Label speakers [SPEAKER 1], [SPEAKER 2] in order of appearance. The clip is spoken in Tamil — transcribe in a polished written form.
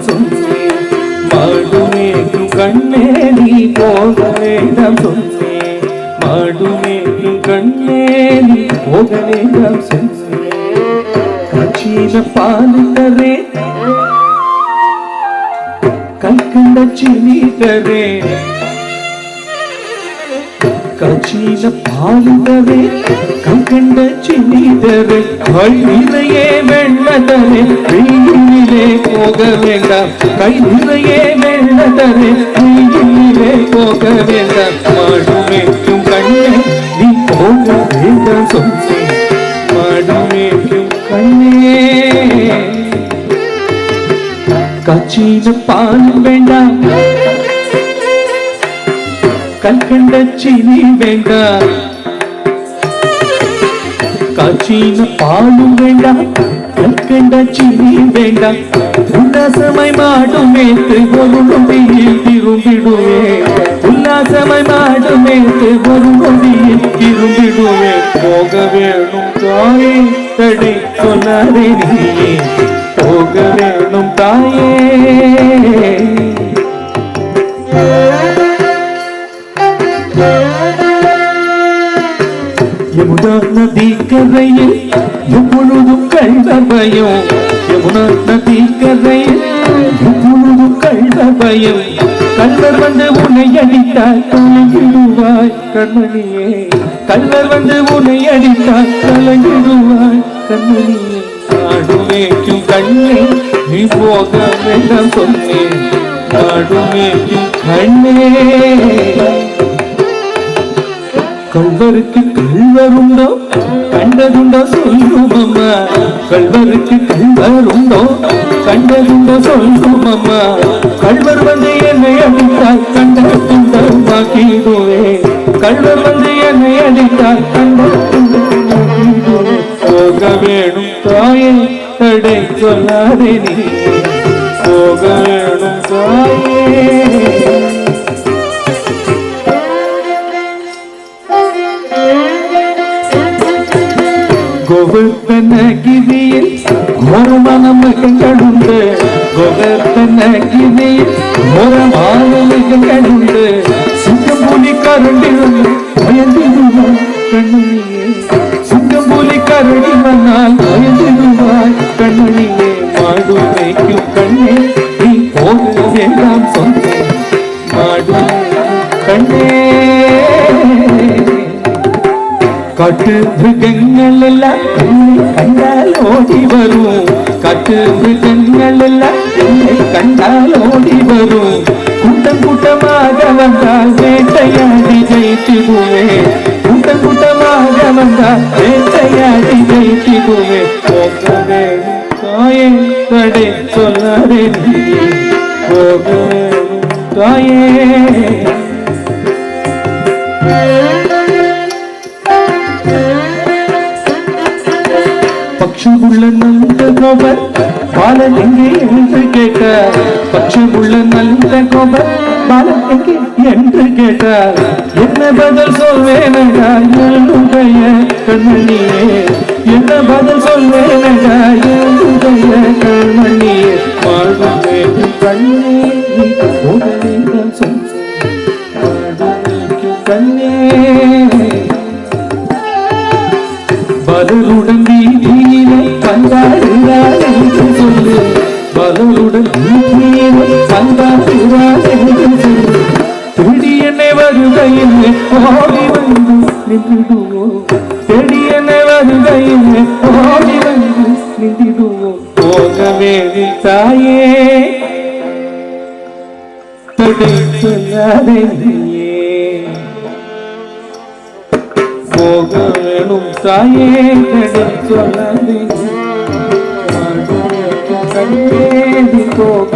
[SPEAKER 1] சொன்னேன். மாடுமேக்கும் கண்ணே நீ போக வேண்டாம் சொன்னேன். மாடுமேக்கும் கண்ணே நீ போக வேண்டாம் சொன்னேன். காட்சியில பால் தரே கல்கண்ட சீனி தரே. காட்சியில பால் தரே கல்கண்ட சீனி தரே. கை நிறையே வெள்ள தரே வெயிலே போக வேண்டாம். கை நிறையே வெள்ள தரே வெயிலே போக வேண்டாம். மாடுமேக்கும் கண்ணே நீ போக வேண்டாம் சொன்னேன். மாடுமேக்கும் கண்ணே காட்சியில பால் வேண்டாம் கல்கண்ட சீனி வேண்டாம். காட்சியில பாலும் வேண்டாம் கல்கண்ட சீனி வேண்டாம். உல்லாசமாய் மாடுமேத்து ஒரு நொடியில் திரும்பிடுவே. உல்லாசமாய் மாடுமேத்து ஒரு நொடியில் திரும்பிடுவே. போக வேணும் தாயே தடை சொல்லாதே நீயே. போக வேணும் தாயே. யமுனா நதி கரையில் எப்பொழுதும் கள்ள பயம். யமுனா நதி கரையில் எப்பொழுதும் கள்ள பயம். கல்வர் வந்து உன்னை அடித்தால் கலங்கிடுவாய் கண்மணியே. கல்வர் வந்து உன்னை அடித்தால் கலங்கிடுவாய் கண்மணியே. மாடுமேக்கும் கண்ணே நீ போக வேண்டாம் சொன்னேன். மாடுமேக்கும் கண்ணே. கல்வருக்கு கல்வருண்டோ கண்டதுண்டோ சொல்லும் அம்மா. கல்வருக்கு கல்வருண்டோ கண்டதுண்டோ சொல்லும் அம்மா. கல்வர் வந்து என்னை அடித்தால் கண்ட துண்டமாக்கிடுவே. கல்வர் வந்து என்னை அடித்தால் கண்ட துண்டமாக்கிடுவே. போக வேணும் தாயே தடை சொல்லாதே நீ. போக வேணும் தாயே. கோவர்த்தனகிரியில் கோரமான மகன்களுண்டு. கோவர்த்தனகிரியில் கோரமான மகன்களுண்டு. சிங்கம்புலி கரண்டிருந்து பயந்திடுவாய் கண்மணியே. சிங்கம்புலி கரடி வந்தால் பயந்திடுவாய் கண்மணியே. மாடுமேக்கும் கண்ணே நீ போக வேண்டாம் சொன்னேன். மாடுமேக்கும் கண்ணே. காட்டு மிருகங்கள் எல்லாம் என்னை கண்டால் ஓடி வரும். காட்டு மிருகங்கள் எல்லாம் என்னை கண்டால் ஓடி வரும். கூட்டம் கூட்டமாக வந்தால் வேட்டையாடி ஜெயித்திடுவே. கூட்டம் கூட்டமாக வந்தால் வேட்டையாடி ஜெயித்திடுவே. போக வேணும் தாயே தடை சொல்லாதே நீ. போக வேணும் தாயே. பட்சமுள்ள நல்ல கோபர் பாலன் எங்கே என்று கேட்டார். பட்சமுள்ள நல்ல கோபர் பாலன் எங்கே என்று கேட்டார். என்ன பதில் சொல்வேனடா என்னுடைய கண்மணியே. என்ன பதில் சொல்வேனடா என்னுடைய கண்மணியே. மாடுமேக்கும் கண்ணே நீ போக வேண்டாம் சொன்னேன். மாடுமேக்கும் கண்ணே. பலருடன் வீதியிலே வந்தாடுகிறார் என்று சொல்லு. பலருடன் வீதியிலே வந்தாடுகிறார் என்று சொல்லு. தேடி என்னை வருகையில் ஓடி வந்து நின்றுடுவோம். தேடி என்னை வருகையில் ஓடி வந்து நின்றுடுவோம். போக வேணும் தாயே தடை சொல்லாதே நீயே. போக வேணும் தாயே தடை சொல்லாதே. மாடுமேக்கும் கண்ணே நீ போக